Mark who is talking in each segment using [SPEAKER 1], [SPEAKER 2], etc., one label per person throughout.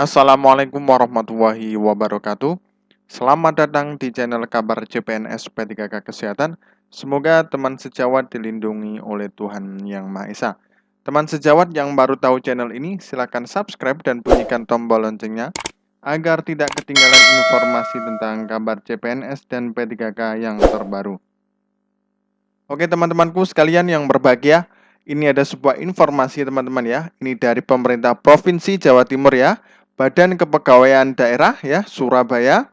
[SPEAKER 1] Assalamualaikum warahmatullahi wabarakatuh. Selamat datang di channel kabar CPNS P3K Kesehatan. Semoga teman sejawat dilindungi oleh Tuhan Yang Maha Esa. Teman sejawat yang baru tahu channel ini, silakan subscribe dan bunyikan tombol loncengnya agar tidak ketinggalan informasi tentang kabar CPNS dan P3K yang terbaru. Oke teman-temanku sekalian yang berbahagia, ini ada sebuah informasi teman-teman ya. Ini dari pemerintah Provinsi Jawa Timur ya. Badan Kepegawaian Daerah ya, Surabaya.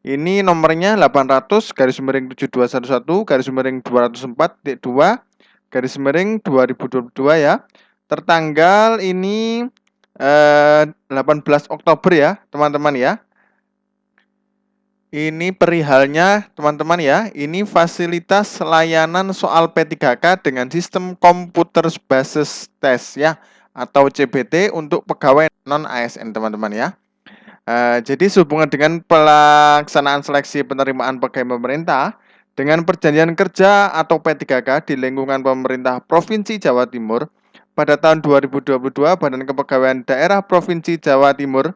[SPEAKER 1] Ini nomornya 800 garis miring 7211 garis miring 204.2 garis miring 2022 ya. Tertanggal ini 18 Oktober ya, teman-teman ya. Ini perihalnya teman-teman ya, ini fasilitas layanan soal P3K dengan sistem komputer basis test ya, atau CBT untuk pegawai non-ASN teman-teman ya. Jadi sehubungan dengan pelaksanaan seleksi penerimaan pegawai pemerintah dengan perjanjian kerja atau P3K di lingkungan pemerintah Provinsi Jawa Timur pada tahun 2022, Badan Kepegawaian Daerah Provinsi Jawa Timur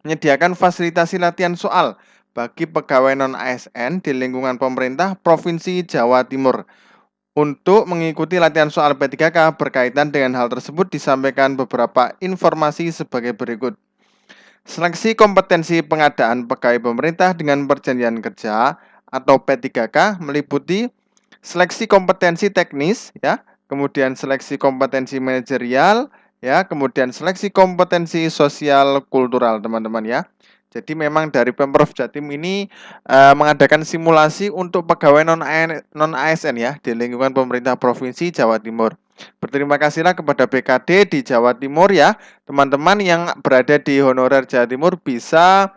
[SPEAKER 1] menyediakan fasilitasi latihan soal bagi pegawai non-ASN di lingkungan pemerintah Provinsi Jawa Timur. Untuk mengikuti latihan soal P3K berkaitan dengan hal tersebut disampaikan beberapa informasi sebagai berikut. Seleksi kompetensi pengadaan pegawai pemerintah dengan perjanjian kerja atau P3K meliputi seleksi kompetensi teknis ya, kemudian seleksi kompetensi manajerial ya, kemudian seleksi kompetensi sosial kultural teman-teman ya. Jadi memang dari Pemprov Jatim ini mengadakan simulasi untuk pegawai non-ASN ya di lingkungan pemerintah Provinsi Jawa Timur. Berterima kasihlah kepada BKD di Jawa Timur ya, teman-teman yang berada di honorer Jawa Timur bisa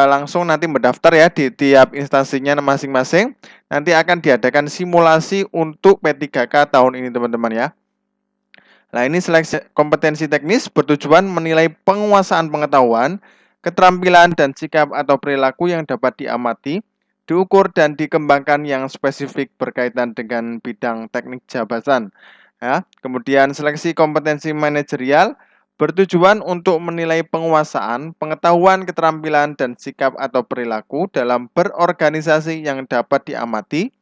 [SPEAKER 1] langsung nanti mendaftar ya di tiap instansinya masing-masing. Nanti akan diadakan simulasi untuk P3K tahun ini teman-teman ya. Nah ini seleksi kompetensi teknis bertujuan menilai penguasaan pengetahuan, keterampilan dan sikap atau perilaku yang dapat diamati, diukur dan dikembangkan yang spesifik berkaitan dengan bidang teknik jabatan. Ya, kemudian seleksi kompetensi manajerial bertujuan untuk menilai penguasaan, pengetahuan, keterampilan dan sikap atau perilaku dalam berorganisasi yang dapat diamati,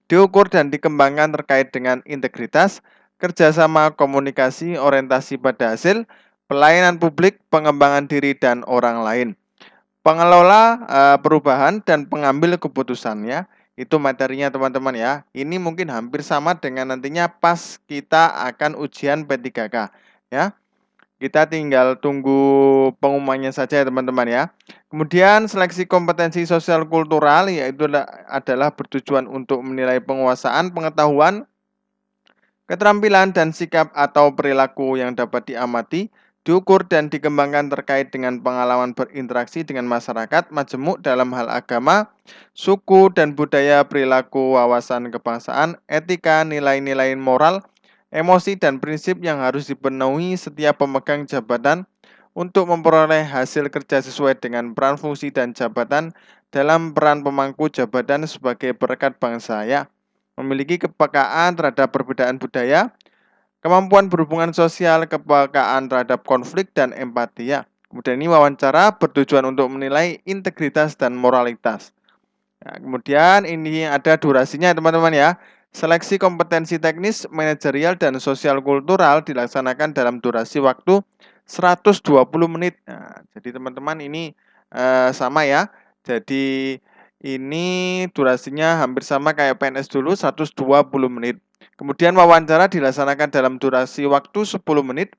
[SPEAKER 1] diukur dan dikembangkan terkait dengan integritas, kerjasama, komunikasi, orientasi pada hasil, pelayanan publik, pengembangan diri, dan orang lain. Pengelola perubahan dan pengambil keputusannya, itu materinya teman-teman ya. Ini mungkin hampir sama dengan nantinya pas kita akan ujian P3K ya. Kita tinggal tunggu pengumumannya saja ya teman-teman ya. Kemudian seleksi kompetensi sosial kultural yaitu adalah bertujuan untuk menilai penguasaan, pengetahuan, keterampilan dan sikap atau perilaku yang dapat diamati, diukur dan dikembangkan terkait dengan pengalaman berinteraksi dengan masyarakat, majemuk dalam hal agama, suku dan budaya, perilaku, wawasan kebangsaan, etika, nilai-nilai moral, emosi dan prinsip yang harus dipenuhi setiap pemegang jabatan untuk memperoleh hasil kerja sesuai dengan peran fungsi dan jabatan dalam peran pemangku jabatan sebagai perekat bangsa ya. Memiliki kepekaan terhadap perbedaan budaya, kemampuan berhubungan sosial, kepekaan terhadap konflik dan empati ya. Kemudian ini wawancara bertujuan untuk menilai integritas dan moralitas. Nah, kemudian ini ada durasinya teman-teman ya. Seleksi kompetensi teknis, manajerial, dan sosial kultural dilaksanakan dalam durasi waktu 120 menit. Nah, jadi teman-teman ini sama ya. Jadi ini durasinya hampir sama kayak PNS dulu 120 menit. Kemudian wawancara dilaksanakan dalam durasi waktu 10 menit.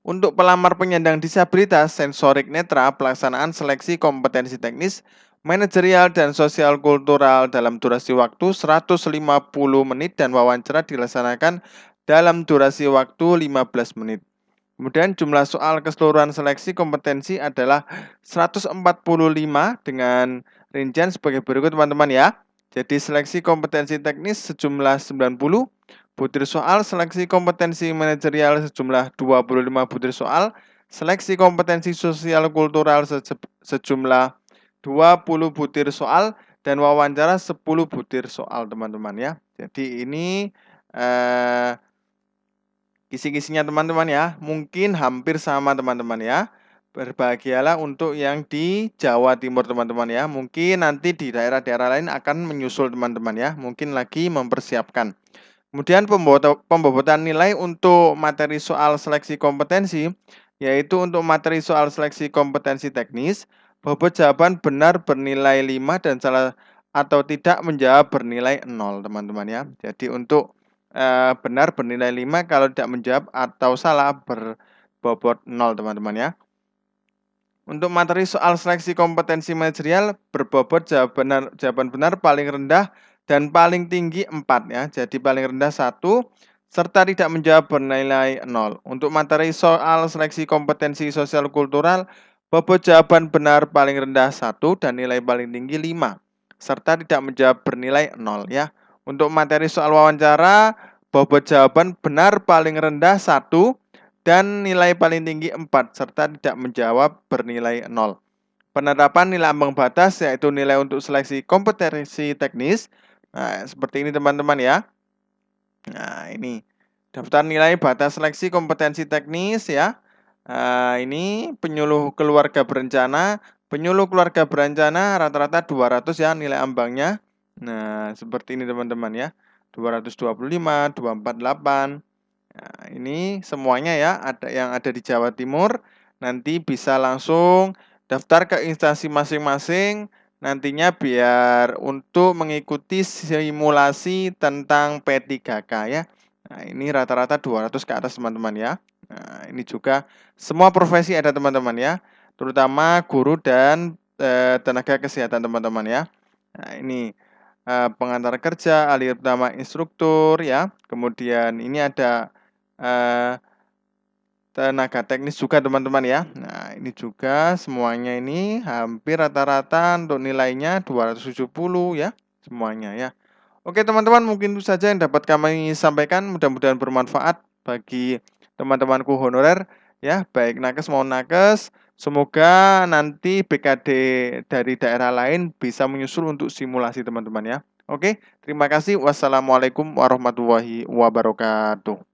[SPEAKER 1] Untuk pelamar penyandang disabilitas sensorik netra, pelaksanaan seleksi kompetensi teknis, manajerial dan sosial kultural dalam durasi waktu 150 menit dan wawancara dilaksanakan dalam durasi waktu 15 menit. Kemudian jumlah soal keseluruhan seleksi kompetensi adalah 145 dengan rincian sebagai berikut teman-teman ya. Jadi seleksi kompetensi teknis sejumlah 90 butir soal, seleksi kompetensi manajerial sejumlah 25 butir soal, seleksi kompetensi sosial kultural sejumlah 20 butir soal, dan wawancara 10 butir soal teman-teman ya. Jadi ini kisi-kisinya teman-teman ya, mungkin hampir sama teman-teman ya. Berbahagialah untuk yang di Jawa Timur teman-teman ya. Mungkin nanti di daerah-daerah lain akan menyusul teman-teman ya. Mungkin lagi mempersiapkan. Kemudian pembobotan nilai untuk materi soal seleksi kompetensi, yaitu untuk materi soal seleksi kompetensi teknis, bobot jawaban benar bernilai 5 dan salah atau tidak menjawab bernilai 0 teman-teman ya. Jadi untuk benar bernilai 5 kalau tidak menjawab atau salah berbobot 0 teman-teman ya. Untuk materi soal seleksi kompetensi manajerial berbobot jawaban benar paling rendah dan paling tinggi 4 ya. Jadi paling rendah 1 serta tidak menjawab bernilai 0. Untuk materi soal seleksi kompetensi sosial kultural bobot jawaban benar paling rendah 1 dan nilai paling tinggi 5 serta tidak menjawab bernilai 0 ya. Untuk materi soal wawancara bobot jawaban benar paling rendah 1 dan nilai paling tinggi 4 serta tidak menjawab bernilai 0. Penerapan nilai ambang batas yaitu nilai untuk seleksi kompetensi teknis. Nah, seperti ini teman-teman ya. Nah, ini daftar nilai batas seleksi kompetensi teknis ya. Ini penyuluh keluarga berencana. Penyuluh keluarga berencana rata-rata 200 ya nilai ambangnya. Nah, seperti ini teman-teman ya. 225, 248. Nah, ini semuanya ya, ada yang ada di Jawa Timur. Nanti bisa langsung daftar ke instansi masing-masing nantinya biar untuk mengikuti simulasi tentang P3K ya. Nah, ini rata-rata 200 ke atas teman-teman ya. Nah, ini juga semua profesi ada teman-teman ya, terutama guru dan tenaga kesehatan teman-teman ya. Nah, ini pengantar kerja, alih utama instruktur ya. Kemudian ini ada tenaga teknis juga teman-teman ya. Nah, ini juga semuanya ini hampir rata-rata untuk nilainya 270 ya, semuanya ya. Oke teman-teman, mungkin itu saja yang dapat kami sampaikan. Mudah-mudahan bermanfaat bagi teman-temanku honorer ya, baik nakes maupun nakes. Semoga nanti BKD dari daerah lain bisa menyusul untuk simulasi teman-teman ya. Oke, terima kasih. Wassalamualaikum warahmatullahi wabarakatuh.